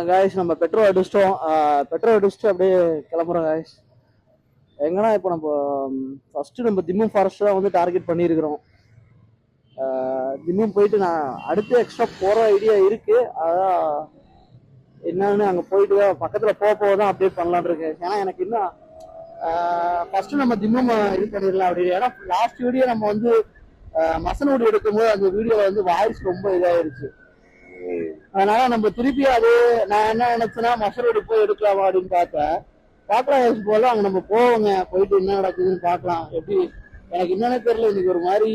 Guys நம்ம petrol அடிச்சிட்டோம். Petrol அடிச்சுட்டு அப்படியே கிளம்புறோம் காய்ஸ். எங்கன்னா இப்போ நம்ம ஃபர்ஸ்ட் நம்ம திம்மம் ஃபாரஸ்ட் தான் வந்து டார்கெட் பண்ணியிருக்கிறோம். திம்மம் போயிட்டு நான் அடுத்து எக்ஸ்ட்ரா போகிற ஐடியா இருக்கு. அதான் என்னன்னு அங்கே போயிட்டு பக்கத்தில் போக தான் அப்டேட் பண்ணலான் இருக்கு. ஏன்னா எனக்கு இன்னும் ஃபர்ஸ்ட் நம்ம திம்மம் இது பண்ணிடலாம் அப்படின்னு. ஏன்னா லாஸ்ட் வீடியோ நம்ம வந்து மசனோடு எடுக்கும்போது அந்த வீடியோவில் வந்து வாய்ஸ் ரொம்ப இதாயிருச்சு. அதனால நம்ம திருப்பி அது நான் என்ன நினைச்சேன்னா மசரோடு போய் எடுக்கலாமா அப்படின்னு பார்த்தேன். பார்க்கலாம் போல அங்கே நம்ம போவோங்க, போயிட்டு என்ன நடக்குதுன்னு பார்க்கலாம். எப்படி எனக்கு என்னன்னு தெரியல, இன்னைக்கு ஒரு மாதிரி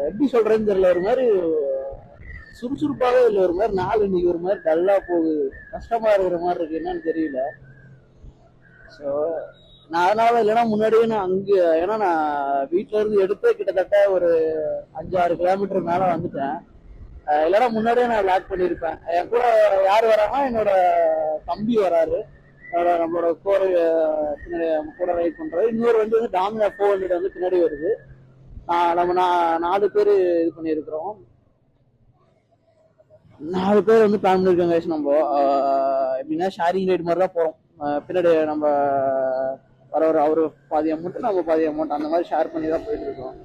எப்படி சொல்றேன்னு தெரியல, ஒரு மாதிரி சுறுசுறுப்பாகவே இல்லை, ஒரு மாதிரி நாள் இன்னைக்கு ஒரு மாதிரி டல்லா போகுது, கஷ்டமா இருக்கிற மாதிரி இருக்கு, என்னன்னு தெரியல. ஸோ நான் அதனால இல்லைன்னா முன்னாடியே நான் அங்கே, ஏன்னா நான் வீட்டில இருந்து எடுத்து கிட்டத்தட்ட ஒரு 5-6 கிலோமீட்டர் மேலே வந்துட்டேன். இல்லைன்னா முன்னாடியே நான் லாக் பண்ணியிருப்பேன். என் கூட யார் வராங்கன்னா என்னோட தம்பி வராரு, நம்மளோட பின்னாடி கூட ரைட் பண்றாரு. இன்னொரு வண்டி வந்து டாமினா 400 வந்து பின்னாடி வருது. நம்ம 4 பேர் இது பண்ணியிருக்கிறோம். 4 பேர் வந்து பிளான் பண்ணியிருக்காங்க. நம்ம எப்படின்னா ஷேரிங் ரைடு மாதிரி தான் போகிறோம். பின்னாடி நம்ம வர அவரு பாதி அமௌண்ட், நம்ம பாதி அமௌண்ட், அந்த மாதிரி ஷேர் பண்ணி தான் போயிட்டு இருக்கோம்.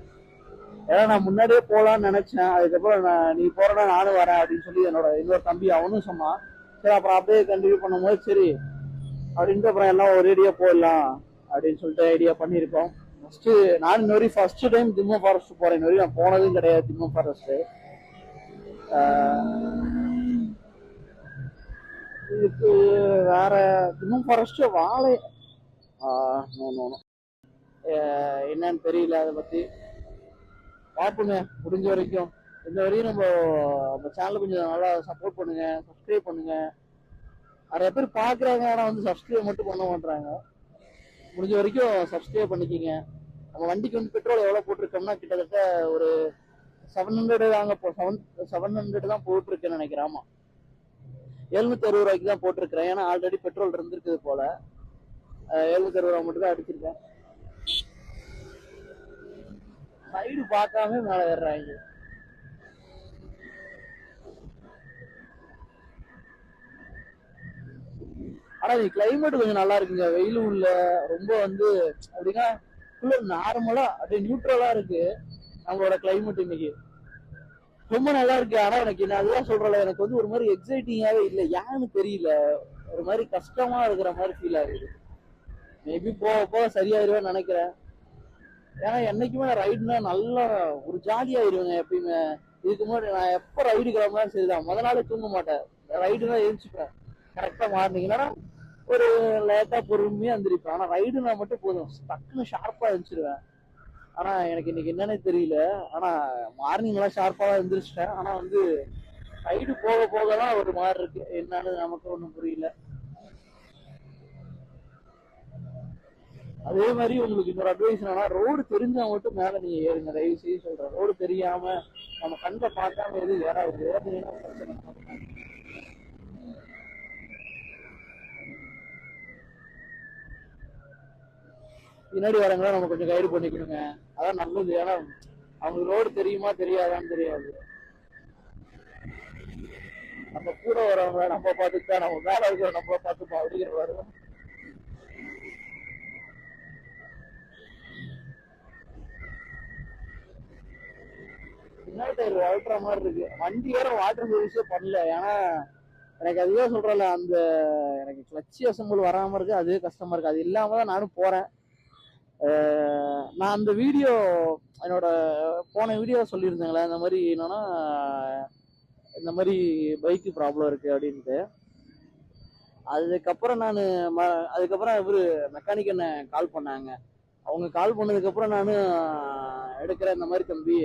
ஏன்னா நான் முன்னாடியே போகலான்னு நினைச்சேன். அதுக்கப்புறம் நீ போறேன்னா நானும் வரேன் அப்படின்னு சொல்லி என்னோட இன்னொரு தம்பி அவனும் சொன்னான். சரி அப்புறம் அப்படியே கண்டினியூ பண்ணும்போது சரி அப்படின்ட்டு அப்புறம் எல்லாம் ஒரு ஐடியா போயிடலாம் அப்படின்னு சொல்லிட்டு ஐடியா பண்ணியிருக்கோம். ஃபர்ஸ்ட் நான் இன்ன வரையும் ஃபர்ஸ்ட் டைம் திம்மம் ஃபாரஸ்ட் போறேன். இன்ன வரையும் நான் போனதும் கிடையாது திம்மம் ஃபாரஸ்ட். இதுக்கு வேற திம்மம் ஃபாரஸ்ட் வாழை என்னன்னு தெரியல, அதை பத்தி பார்ப்போங்க முடிஞ்ச வரைக்கும். இந்த வரையும் நம்ம சேனலை கொஞ்சம் நல்லா சப்போர்ட் பண்ணுங்க, சப்ஸ்கிரைப் பண்ணுங்க. நிறைய பேர் பாக்குறாங்க, ஆனா வந்து சப்ஸ்கிரைப் மட்டும் பண்ண மாட்டாங்க. முடிஞ்ச வரைக்கும் சப்ஸ்கிரைப் பண்ணிக்கிங்க. நம்ம வண்டிக்கு வந்து பெட்ரோல் எவ்வளவு போட்டிருக்கோம்னா கிட்டத்தட்ட ஒரு 700 தாங்க, 700 தான் போட்டிருக்கேன்னு நினைக்கிறேன். ஆமா 760 ரூபாய்க்கு தான் போட்டிருக்கிறேன். ஏன்னா ஆல்ரெடி பெட்ரோல் இருந்திருக்குது போல. 760 ரூபா மட்டும் தான் அடிச்சிருக்கேன். சைடு பார்க்காம மேல ஏறுறாங்க. ஆனா இது கிளைமேட் கொஞ்சம் நல்லா இருக்குங்க, வெயிலும் இல்ல, ரொம்ப வந்து அப்படின்னா நார்மலா அப்படியே நியூட்ரலா இருக்கு நம்மளோட கிளைமேட் இன்னைக்கு. ரொம்ப நல்லா இருக்கு. ஆனா எனக்கு நான் அதுதான் சொல்றேன், எனக்கு வந்து ஒரு மாதிரி எக்ஸைட்டிங்காவே இல்லை, ஏன்னு தெரியல. ஒரு மாதிரி கஷ்டமா இருக்கிற மாதிரி ஃபீல் ஆகுது. மேபி போக போக சரியாயிருவேன்னு நினைக்கிறேன். ஏன்னா என்னைக்குமே ரைடுனா நல்லா ஒரு ஜாலியாயிருவேங்க எப்பயுமே. இதுக்கு முன்னாடி நான் எப்ப ரைடு கிளம்புனாலும் சரிதான், முத நாளே தூங்க மாட்டேன், ரைடுனா எழுச்சிப்பேன் கரெக்டா மார்னிங். இல்லைன்னா ஒரு லேட்டா பொறுமையா எழுந்திருப்பேன். ஆனா ரைடுனா மட்டும் போதும், டக்குன்னு ஷார்ப்பா எழுந்திருவேன். ஆனா எனக்கு இன்னைக்கு என்னன்னே தெரியல. ஆனா மார்னிங் எல்லாம் ஷார்ப்பா தான் எழுந்திரிச்சிட்டேன். ஆனா வந்து ரைடு போக போகதான் ஒரு மாதிரி இருக்கு, என்னன்னு நமக்கு ஒண்ணும் புரியல. அதே மாதிரி உங்களுக்கு இன்னொரு அட்வைஸ் என்னன்னா, ரோடு தெரிஞ்சா மட்டும் மேல நீங்க ஏறுங்க, தயவு செய்து சொல்றேன். ரோடு தெரியாம நம்ம கண்ட பார்க்காம எதுவும் ஏறாது, ஏறினீங்கன்னா பிரச்சனை. பின்னாடி வரவங்களா நம்ம கொஞ்சம் கைடு பண்ணிக்கணுங்க, அதான் நல்லது. ஏன்னா அவங்களுக்கு ரோடு தெரியுமா தெரியாதான்னு தெரியாது. நம்ம கூட வரவங்க நம்ம பார்த்துட்டா நம்ம மேல இருக்கிற நம்மள பார்த்துப்போம் அப்படிங்கிற வருவோம். பின்னாடி டயர் வளர்த்துற மாதிரி இருக்கு. வண்டி வேற வாட்டர் சர்வீஸே பண்ணல. ஏன்னா எனக்கு அதுதான் சொல்றேன்ல, அந்த எனக்கு கிளட்சி அசம்பிள் வராம இருக்கு, அதுவே கஷ்டமா இருக்கு. அது இல்லாம தான் நானும் போறேன். நான் அந்த வீடியோ என்னோட போன வீடியோ சொல்லியிருந்தேங்களே, இந்த மாதிரி என்னன்னா இந்த மாதிரி பைக்கு ப்ராப்ளம் இருக்கு அப்படின்ட்டு. அதுக்கப்புறம் இவரு மெக்கானிக் என்ன கால் பண்ணாங்க. அவங்க கால் பண்ணதுக்கப்புறம் நான் எடுக்கிறேன், இந்த மாதிரி தம்பி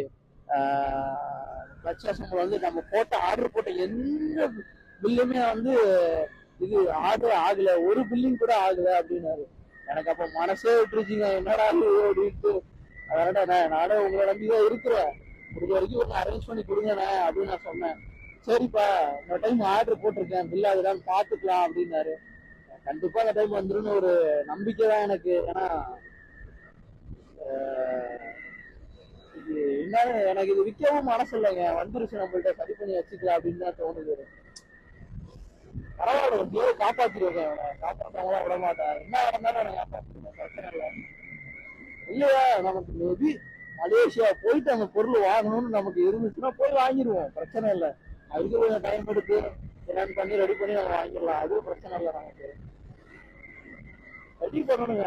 கிளட்ச் அசம்பிள் வந்து நம்ம ஆர்டர் போட்ட எந்த பில்லுமே வந்து இது ஆர்டர் ஆகல, ஒரு பில்லிங் கூட ஆகல அப்படின்னாரு. எனக்கு அப்ப மனசே விட்டுருச்சுங்க, என்னடா அப்படின்ட்டு. அதனால நானும் உங்களை நம்பிதான் இருக்கிறேன், முடிஞ்ச வரைக்கும் ஒன்று அரேஞ்ச் பண்ணி கொடுங்கண்ணே அப்படின்னு நான் சொன்னேன். சரிப்பா இந்த டைம் ஆர்டர் போட்டிருக்கேன், பில் அதுதான் பார்த்துக்கலாம் அப்படின்னாரு. கண்டிப்பா அந்த டைம் வந்துருன்னு ஒரு நம்பிக்கை தான் எனக்கு. ஏன்னா என்ன, எனக்கு இது விற்கவும் மனசு இல்லைங்க. வந்துருச்சு, நம்மள்ட்ட சரி பண்ணி வச்சுக்கலாம் அப்படின்னு தான் தோணுது. பரவாயில்ல, ஒரு பேரை காப்பாத்திருவேங்க. அவனை காப்பாற்றவங்களா விட மாட்டேன். என்ன இருந்தாலும் அவனை காப்பாற்றிருவேன், பிரச்சனை இல்லை. இல்லையா, நமக்கு மேபி மலேசியா போயிட்டு அந்த பொருள் வாங்கணும்னு நமக்கு இருந்துச்சுன்னா போய் வாங்கிடுவோம், பிரச்சனை இல்லை. அதுக்கு கொஞ்சம் டைம் எடுத்து என்னன்னு பண்ணி ரெடி பண்ணி நம்ம வாங்கிடலாம், அதுவும் பிரச்சனை இல்லை. நமக்கு ரெடி பண்ணணுங்க,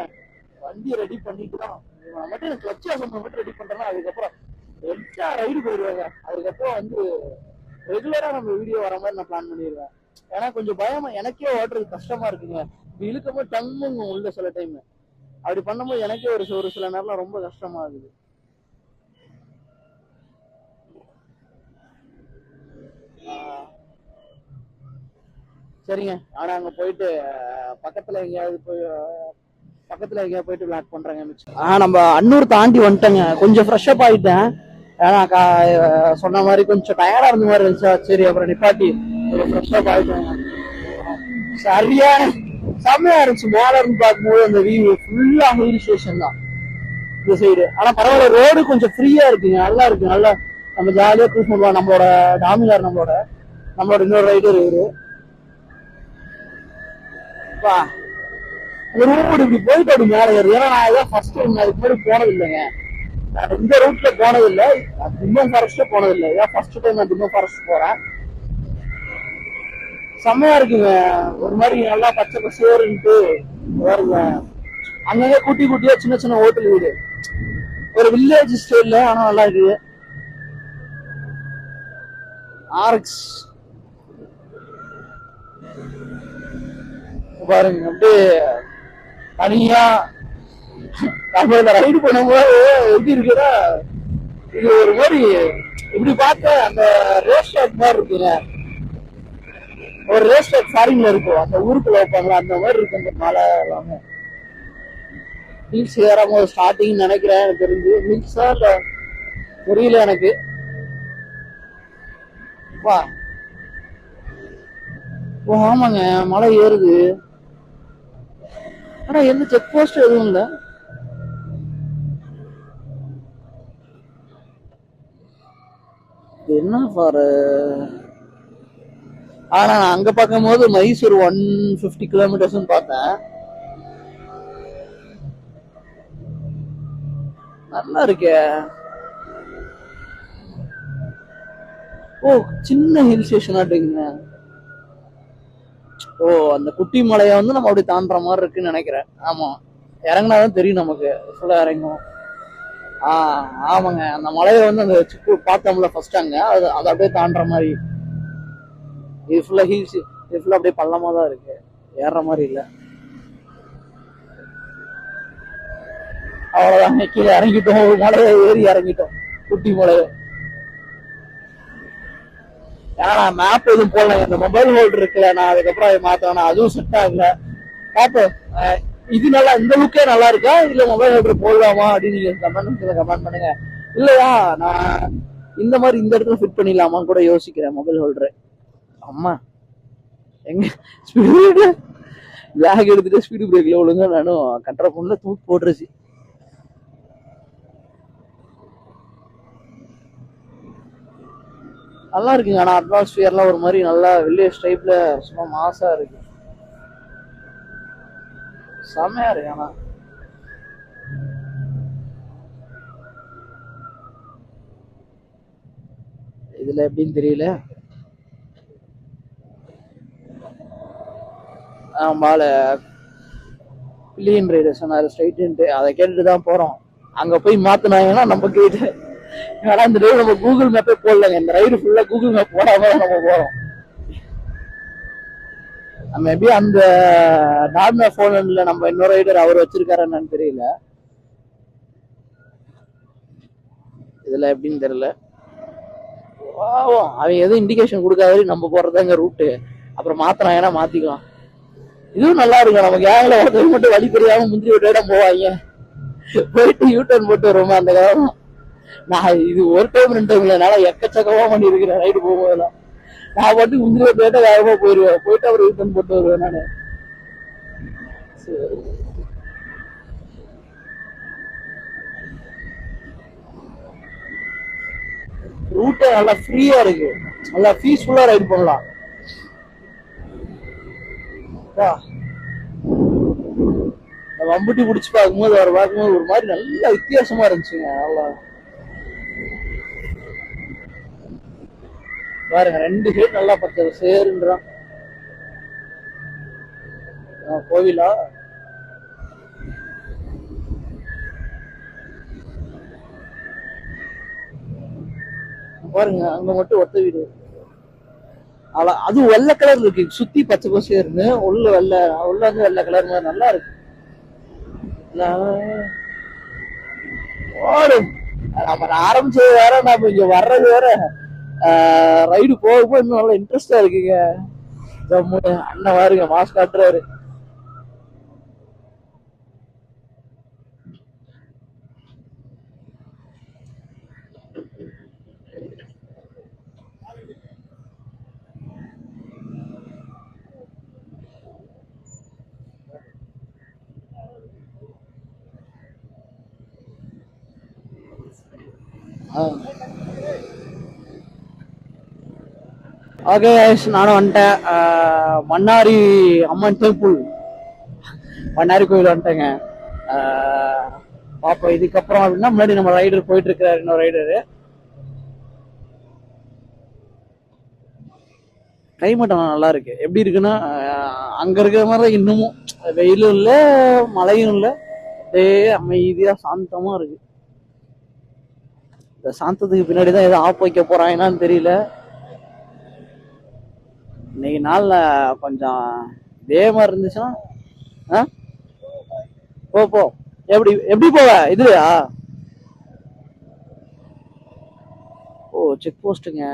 வண்டி ரெடி பண்ணிட்டு தான் மட்டும் கிளச் அசம்பிள் மட்டும் ரெடி பண்றேன்னா அதுக்கப்புறம் எக்ஸ்ட்ரா ரைடு போயிடுவாங்க. அதுக்கப்புறம் வந்து ரெகுலரா நம்ம வீடியோ வர மாதிரி நான் பிளான் பண்ணிடுவேன். ஏன்னா கொஞ்சம் பயமா, எனக்கே ஓட்டுறது கஷ்டமா இருக்குங்க. இழுக்கும் போது டம்முங்க உள்ள சில டைம். அப்படி பண்ணும்போது எனக்கே ஒரு சில நேரம் ரொம்ப கஷ்டமா இருக்குது. சரிங்க, ஆனா அங்க போயிட்டு பக்கத்துல எங்கேயாவது போயிட்டு பிளாக் பண்றேங்க. நம்ம அன்னூர் தாண்டி வந்துட்டேங்க. கொஞ்சம் ஃப்ரெஷ்அப் ஆயிட்டேன். ஏன்னா சொன்ன மாதிரி கொஞ்சம் டயர்டா இருந்த மாதிரி இருந்துச்சா, சரி அப்புறம் நிப்பாட்டி ஃப்ரெஷ்அப் ஆயிட்டேங்க. சரியான செம்மையா இருந்துச்சு. மேல இருந்து பார்க்கும்போது அந்த வியூ ஃபுல்லா ஹில் ஸ்டேஷன் தான் இந்த சைடு. ஆனா பரவாயில்ல, ரோடு கொஞ்சம் ஃப்ரீயா இருக்குங்க, நல்லா இருக்கு. நல்லா நம்ம ஜாலியா க்ரூஸ் பண்ணுவோம். நம்மளோட டாமினார், நம்மளோட இன்னொரு ரைடர் இவரு. ரோடு இப்படி போயிட்டு அப்படி மேல ஏறுது. ஏன்னா நான் இதான் ஃபர்ஸ்ட் டைம், அதுக்கு மாதிரி போனது இல்லைங்க. நான் இந்த ரூட்ல போனது இல்லை, திம்மம் ஃபாரஸ்ட் போனது இல்லை. இதான் ஃபர்ஸ்ட் டைம் நான் திம்மம் ஃபாரஸ்ட் போறேன். செம்மையா இருக்குங்க, ஒரு மாதிரி நல்லா பச்சை பசேருன்ட்டு வருங்க. அங்கங்க குட்டி குட்டியா சின்ன சின்ன ஹோட்டல் வீடு, ஒரு வில்லேஜ் ஸ்டைல்ல, ஆனா நல்லா இருக்கு. ஆர்எக்ஸ் பாருங்க, அப்படியே தனியா நம்ம இந்த ரைடு பண்ணும்போது எப்படி இருக்குன்னா, இது ஒரு மாதிரி இப்படி பார்த்த அந்த ரேஸ் ட்ராக் மாதிரி இருக்குங்க. ஒரு ரேஸ் ட்ராக் ஃபாரின்ல இருக்கும், அந்த ஊருக்குள்ள வைப்பாங்களா அந்த மாதிரி இருக்கு அந்த மலை எல்லாமே. ஹில்ஸ் ஏறும் போது ஸ்டார்டிங் நினைக்கிறேன், எனக்கு தெரிஞ்சு ஹில்ஸா இல்ல தெரியல எனக்கு. வா, ஓ ஆமாங்க, மலை ஏறுது. ஆனா எந்த செக் போஸ்ட் எதுவும் இல்லை. என்ன ஃபார், ஆனா நான் அங்க பார்க்கும் போது மைசூர் 150 கிலோமீட்டர்ஸ் பார்த்தேன். நல்லா இருக்கே. ஓ, சின்ன ஹில் ஸ்டேஷன் ஆட்டுங்க. ஓ, அந்த குட்டி மலையை வந்து நம்ம அப்படி தாண்டுற மாதிரி இருக்குன்னு நினைக்கிறேன். ஆமா, இறங்கினாதான் தெரியும் நமக்கு ஃபுல்லா இறங்கும். ஆமாங்க, அந்த மலையை வந்து அந்த சிப்பு பார்த்தோம்ல ஃபர்ஸ்ட் அங்க, அது அப்படியே தாண்டுற மாதிரி. இது ஃபுல்லா ஹில்ஸ், இது ஃபுல்லா அப்படியே பள்ளமா தான் இருக்கு, ஏறுற மாதிரி இல்லை. அவ்வளவுதான், கீழே இறங்கிட்டோம், ஒரு மலையை ஏறி இறங்கிட்டோம், குட்டி மலையை. ஏன்னா நான் மேப் எதுவும் போடல, இந்த மொபைல் ஹோல்டர் இருக்குல்ல, நான் அதுக்கப்புறம் மாத்தேன், அதுவும் செட் ஆகல. பார்ப்போம், இது நல்லா, இந்த லுக்கே நல்லா இருக்கா இல்ல மொபைல் ஹோல்டர் போடலாமா அப்படின்னு நீங்க கமெண்ட் பண்ணுங்க. இல்லையா நான் இந்த மாதிரி இந்த இடத்துல ஃபிட் பண்ணிடலாமான்னு கூட யோசிக்கிறேன் மொபைல் ஹோல்டரு. அம்மா எங்க ஸ்பீடு பேக் எடுத்துட்டு ஸ்பீடு பிரேக்ல ஒழுங்கா நானும் கண்ட்ரோல் பண்ணல, தூக்கி போட்டுருச்சு. நல்லா இருக்குங்க, ஆனா அட்மாஸ்பியர்லாம் ஒரு மாதிரி நல்லா வில்லேஜ் டைப்ல சும்மா மாசா இருக்கு, செம்மையா இருக்கு. ஆனா இதுல எப்படின்னு தெரியல. ஆமால பில்லியன் ரைடர் சொன்னாரு ஸ்ட்ரைட்டு, அதை கேட்டுட்டு தான் போறோம். அங்க போய் மாத்தினாங்கன்னா நம்ம கேட்டு, ஏன்னா இந்த ரைடு நம்ம கூகுள் மேப்பே போடலங்க, இந்த ரைடு ஃபுல்லா கூகுள் மேப் போடாம நம்ம போறோம். மேபி அந்த நார்மலா போன்ல நம்ம இன்னொரு ரைடர் அவர் வச்சிருக்காரு என்னன்னு தெரியல, இதுல எப்படின்னு தெரியல. அவன் எதுவும் இண்டிகேஷன் கொடுக்காத நம்ம போறதாங்க ரூட்டு, அப்புறம் மாத்தினாங்கன்னா மாத்திக்கலாம். இதுவும் நல்லா இருக்கும், நம்ம கேங்ல ஒருத்தர் மட்டும் வழி தெரியாம முந்திரி ஒரு இடம் போவாங்க, போயிட்டு யூட்டர்ன் போட்டு வருவோம் அந்த காலம். நான் இது ஒரு டைம் 2 டைம் இல்ல, எக்கச்சக்கமா பண்ணி இருக்கிறேன் ரைடு போகும்போதெல்லாம். நான் மட்டும் முந்திரி ஒரு டேட்டா வேகமா போயிருவேன், போயிட்டு அப்புறம் யூட்டர்ன் போட்டு வருவேன் நானு. ரூட்டே நல்லா ஃப்ரீயா இருக்கு, நல்லா பீஸ்ஃபுல்லா ரைடு பண்ணலாம். வம்புட்டி பிடிச்சி பார்க்கும்போது அவர் பார்க்கும்போது ஒரு மாதிரி நல்லா வித்தியாசமா இருந்துச்சுங்க. நல்லா பாருங்க, 2 சைடு நல்லா பச்சை சேருன்றான். கோவிலா பாருங்க, அங்க மட்டும் ஒத்த வீடு. அது வெள்ளை கலர் இருக்கு, சுத்தி பச்சை பசேர்னு, உள்ள வெள்ளை, உள்ள வந்து வெள்ளை கலர் மாதிரி நல்லா இருக்கு. நம்ம ஆரம்பிச்சது வேற, நம்ம இங்க வர்றது வேற. ரைடு போகும்போது இன்னும் நல்லா இன்ட்ரெஸ்டா இருக்குங்க. அண்ணன் பாருங்க மாஸ்க் காட்டுறாரு. ஓகே கைஸ், நானும் வந்துட்டேன். மன்னாரி அம்மன் டெம்பிள், மன்னாரி கோயில் வந்துட்டேங்க. பாப்போம் இதுக்கப்புறம் அப்படின்னா. முன்னாடி நம்ம ரைடர் போயிட்டு இருக்கிறாரு, இன்னொரு ரைடரு. கிளைமேட் நல்லா இருக்கு. எப்படி இருக்குன்னா அங்க இருக்கிற மாதிரி இன்னமும் வெயிலும் இல்லை மழையும் இல்லை, அப்படியே அமைதியா சாந்தமா இருக்கு. இந்த சாந்தத்துக்கு பின்னாடிதான் ஏதோ ஆப் வைக்க போறாங்கன்னு தெரியல. இன்னைக்கு நாள்ல கொஞ்சம் இதே மாதிரி இருந்துச்சுன்னா போ. எப்படி போவ இதுலயா? ஓ, செக் போஸ்ட்டுங்க.